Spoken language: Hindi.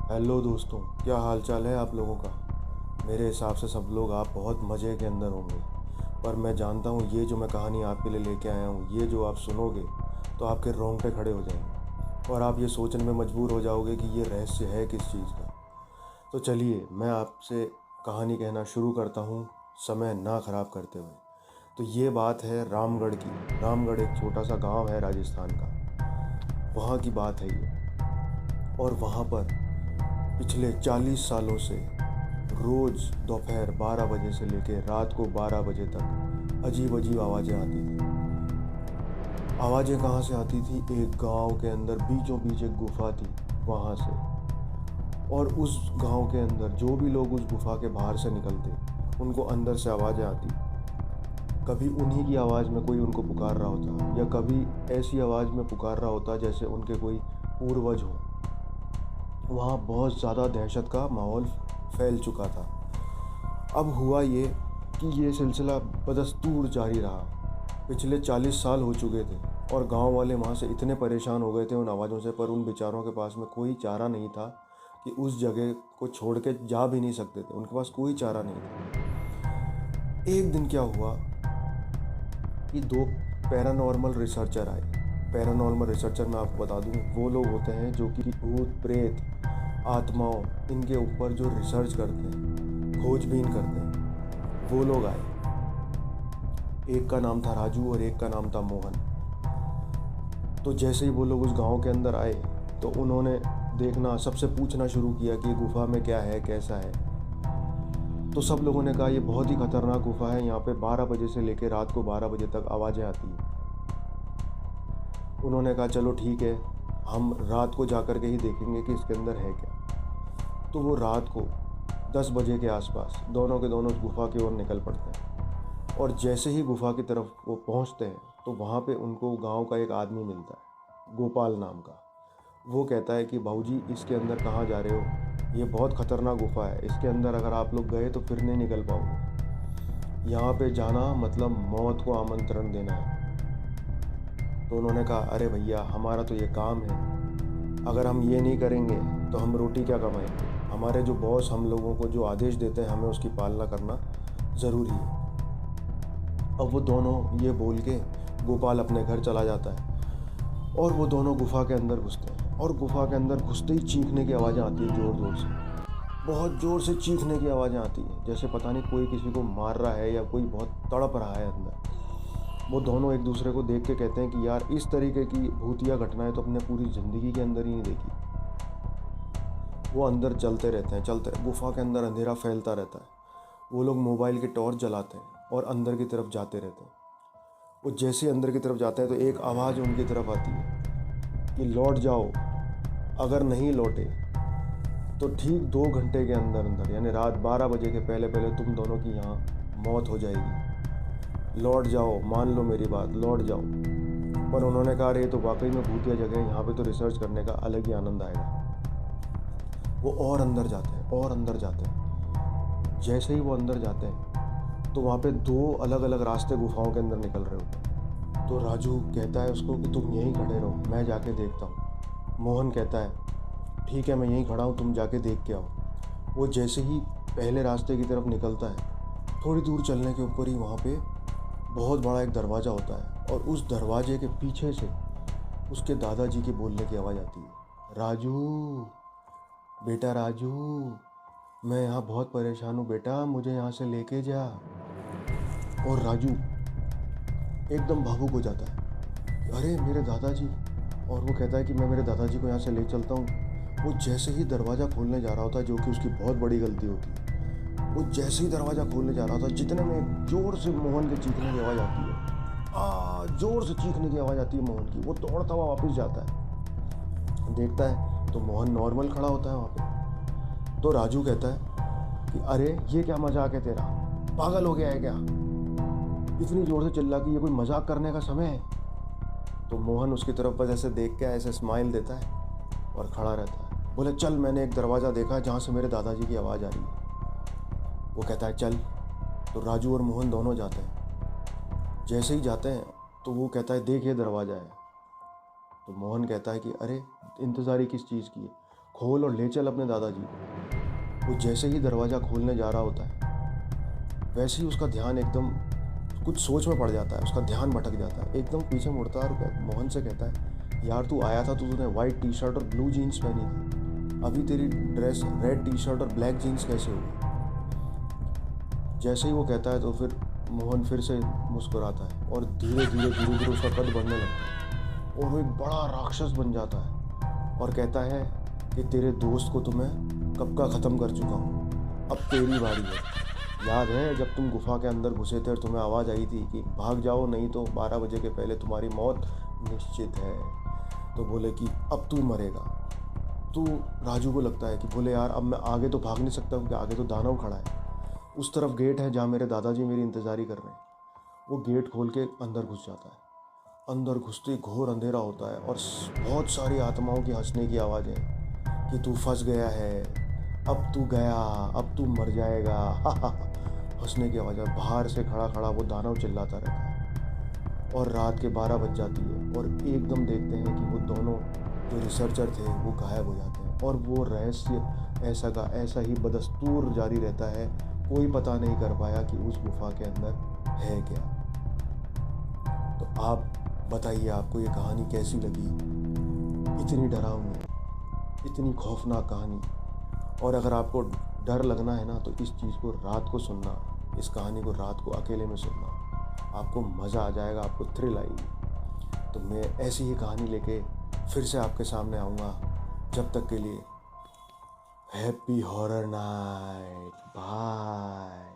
हेलो दोस्तों, क्या हाल चाल है आप लोगों का। मेरे हिसाब से सब लोग आप बहुत मज़े के अंदर होंगे। पर मैं जानता हूँ ये जो मैं कहानी आपके लिए लेके आया हूँ, ये जो आप सुनोगे तो आपके रोंगटे खड़े हो जाएंगे और आप ये सोचने में मजबूर हो जाओगे कि ये रहस्य है किस चीज़ का। तो चलिए मैं आपसे कहानी कहना शुरू करता हूँ, समय ना ख़राब करते हुए। तो ये बात है रामगढ़ की। रामगढ़ एक छोटा सा गांव है राजस्थान का, वहाँ की बात है ये। और वहाँ पर पिछले 40 सालों से रोज़ दोपहर 12 बजे से लेकर रात को 12 बजे तक अजीब अजीब आवाज़ें आती थी। आवाज़ें कहाँ से आती थी? एक गांव के अंदर बीचों बीच एक गुफा थी, वहाँ से। और उस गांव के अंदर जो भी लोग उस गुफा के बाहर से निकलते, उनको अंदर से आवाज़ें आती। कभी उन्हीं की आवाज़ में कोई उनको पुकार रहा होता, या कभी ऐसी आवाज़ में पुकार रहा होता जैसे उनके कोई पूर्वज हो। वहाँ बहुत ज़्यादा दहशत का माहौल फैल चुका था। अब हुआ ये कि ये सिलसिला बदस्तूर जारी रहा। पिछले 40 साल हो चुके थे और गांव वाले वहाँ से इतने परेशान हो गए थे उन आवाज़ों से, पर उन बेचारों के पास में कोई चारा नहीं था कि उस जगह को छोड़ के जा भी नहीं सकते थे, उनके पास कोई चारा नहीं था। एक दिन क्या हुआ कि दो पैरानॉर्मल रिसर्चर आए। पैरानॉर्मल रिसर्चर मैं आपको बता दूं, वो लोग होते हैं जो कि भूत प्रेत आत्माओं इनके ऊपर जो रिसर्च करते हैं, खोजबीन करते हैं, वो लोग आए। एक का नाम था राजू और एक का नाम था मोहन। तो जैसे ही वो लोग उस गांव के अंदर आए तो उन्होंने देखना, सबसे पूछना शुरू किया कि ये गुफा में क्या है, कैसा है। तो सब लोगों ने कहा ये बहुत ही खतरनाक गुफा है, यहाँ पे 12 बजे से लेकर रात को 12 बजे तक आवाज़ें आती हैं। उन्होंने कहा चलो ठीक है, हम रात को जा कर के ही देखेंगे कि इसके अंदर है क्या। तो वो रात को 10 बजे के आसपास दोनों के दोनों उस गुफा की ओर निकल पड़ते हैं। और जैसे ही गुफा की तरफ वो पहुंचते हैं तो वहाँ पे उनको गांव का एक आदमी मिलता है, गोपाल नाम का। वो कहता है कि भाऊजी इसके अंदर कहाँ जा रहे हो, ये बहुत ख़तरनाक गुफा है, इसके अंदर अगर आप लोग गए तो फिर नहीं निकल पाओगे, यहाँ पे जाना मतलब मौत को आमंत्रण देना है। तो उन्होंने कहा अरे भैया हमारा तो ये काम है, अगर हम ये नहीं करेंगे तो हम रोटी क्या कमाएंगे। हमारे जो बॉस हम लोगों को जो आदेश देते हैं हमें उसकी पालना करना ज़रूरी है। अब वो दोनों ये बोल के गोपाल अपने घर चला जाता है और वो दोनों गुफा के अंदर घुसते हैं। और गुफा के अंदर घुसते ही चीखने की आवाज़ें आती है, ज़ोर ज़ोर से, बहुत ज़ोर से चीखने की आवाज़ें आती हैं, जैसे पता नहीं कोई किसी को मार रहा है या कोई बहुत तड़प रहा है अंदर। वो दोनों एक दूसरे को देख के कहते हैं कि यार इस तरीके की भूतिया घटनाएं तो अपने पूरी ज़िंदगी के अंदर ही नहीं देखी। वो अंदर चलते रहते हैं, गुफा के अंदर अंधेरा फैलता रहता है। वो लोग मोबाइल के टॉर्च जलाते हैं और अंदर की तरफ जाते रहते हैं। वो जैसे अंदर की तरफ जाते हैं तो एक आवाज़ उनकी तरफ आती है कि लौट जाओ, अगर नहीं लौटे तो ठीक 2 घंटे के अंदर अंदर, यानी रात 12 बजे के पहले पहले तुम दोनों की यहाँ मौत हो जाएगी। लौट जाओ, मान लो मेरी बात, लौट जाओ। पर उन्होंने कहा ये तो वाकई में भूतिया जगह है, यहाँ पे तो रिसर्च करने का अलग ही आनंद आएगा। वो और अंदर जाते हैं और अंदर जाते हैं। जैसे ही वो अंदर जाते हैं तो वहाँ पे दो अलग अलग रास्ते गुफाओं के अंदर निकल रहे होते हैं। तो राजू कहता है उसको कि तुम यहीं खड़े रहो, मैं जाके देखता हूँ। मोहन कहता है ठीक है मैं यहीं खड़ा हूँ, तुम जाके देख के आओ। वो जैसे ही पहले रास्ते की तरफ निकलता है, थोड़ी दूर चलने के ऊपर ही वहाँ पे बहुत बड़ा एक दरवाज़ा होता है और उस दरवाजे के पीछे से उसके दादाजी के बोलने की आवाज़ आती है, राजू, बेटा राजू, मैं यहाँ बहुत परेशान हूँ बेटा, मुझे यहाँ से लेके जा। और राजू एकदम भावुक हो जाता है, अरे मेरे दादाजी। और वो कहता है कि मैं मेरे दादाजी को यहाँ से ले चलता हूँ। वो जैसे ही दरवाज़ा खोलने जा रहा होता है, जो कि उसकी बहुत बड़ी गलती होती है, वो जैसे ही दरवाज़ा खोलने जा रहा था, जितने में ज़ोर से मोहन के चीखने की आवाज़ आती है, ज़ोर से चीखने की आवाज़ आती है मोहन की। वो दौड़ता हुआ वापस जाता है, देखता है तो मोहन नॉर्मल खड़ा होता है वहाँ पे। तो राजू कहता है कि अरे ये क्या मजाक है तेरा, पागल हो गया है क्या, इतनी ज़ोर से चिल्ला कि ये कोई मजाक करने का समय है। तो मोहन उसकी तरफ बस ऐसे देख के ऐसे स्माइल देता है और खड़ा रहता है। बोले चल, मैंने एक दरवाज़ा देखा जहाँ से मेरे दादाजी की आवाज़ आ रही है। वो कहता है चल। तो राजू और मोहन दोनों जाते हैं। जैसे ही जाते हैं तो वो कहता है देख ये दरवाज़ा है। तो मोहन कहता है कि अरे इंतज़ार ही किस चीज़ की है। खोल और ले चल अपने दादाजी को। वो जैसे ही दरवाज़ा खोलने जा रहा होता है, वैसे ही उसका ध्यान एकदम कुछ सोच में पड़ जाता है, उसका ध्यान भटक जाता है। एकदम पीछे मुड़ता है और मोहन से कहता है, यार तू आया था तो तूने वाइट टी शर्ट और ब्लू जीन्स पहनी थी, अभी तेरी ड्रेस रेड टी शर्ट और ब्लैक जीन्स कैसे हो गई? जैसे ही वो कहता है तो फिर मोहन फिर से मुस्कुराता है और धीरे धीरे धीरे धीरे उसका कद बढ़ने लगता है और वो एक बड़ा राक्षस बन जाता है और कहता है कि तेरे दोस्त को तो मैं कब का ख़त्म कर चुका हूँ, अब तेरी बारी है। याद है जब तुम गुफा के अंदर घुसे थे और तुम्हें आवाज़ आई थी कि भाग जाओ नहीं तो 12 बजे के पहले तुम्हारी मौत निश्चित है। तो बोले कि अब तू मरेगा। तो राजू को लगता है कि बोले यार अब मैं आगे तो भाग नहीं सकता क्योंकि आगे तो दानव खड़ा है। उस तरफ गेट है जहाँ मेरे दादाजी मेरी इंतज़ारी कर रहे हैं। वो गेट खोल के अंदर घुस जाता है। अंदर घुसते ही घोर अंधेरा होता है और बहुत सारी आत्माओं की हंसने की आवाज़ें कि तू फंस गया है, अब तू गया, अब तू मर जाएगा। हंसने की आवाज़। बाहर से खड़ा खड़ा वो दानव चिल्लाता रहता है और रात के 12 बज जाती है और एकदम देखते हैं कि वो दोनों जो रिसर्चर थे वो गायब हो जाते हैं और वो रहस्य ऐसा का ऐसा ही बदस्तूर जारी रहता है। कोई पता नहीं कर पाया कि उस गुफा के अंदर है क्या। तो आप बताइए आपको ये कहानी कैसी लगी? इतनी डरावनी, इतनी खौफनाक कहानी। और अगर आपको डर लगना है ना तो इस चीज़ को रात को सुनना, इस कहानी को रात को अकेले में सुनना, आपको मज़ा आ जाएगा, आपको थ्रिल आएगी। तो मैं ऐसी ही कहानी लेके फिर से आपके सामने आऊँगा। जब तक के लिए हैप्पी हॉरर नाइट, बाय।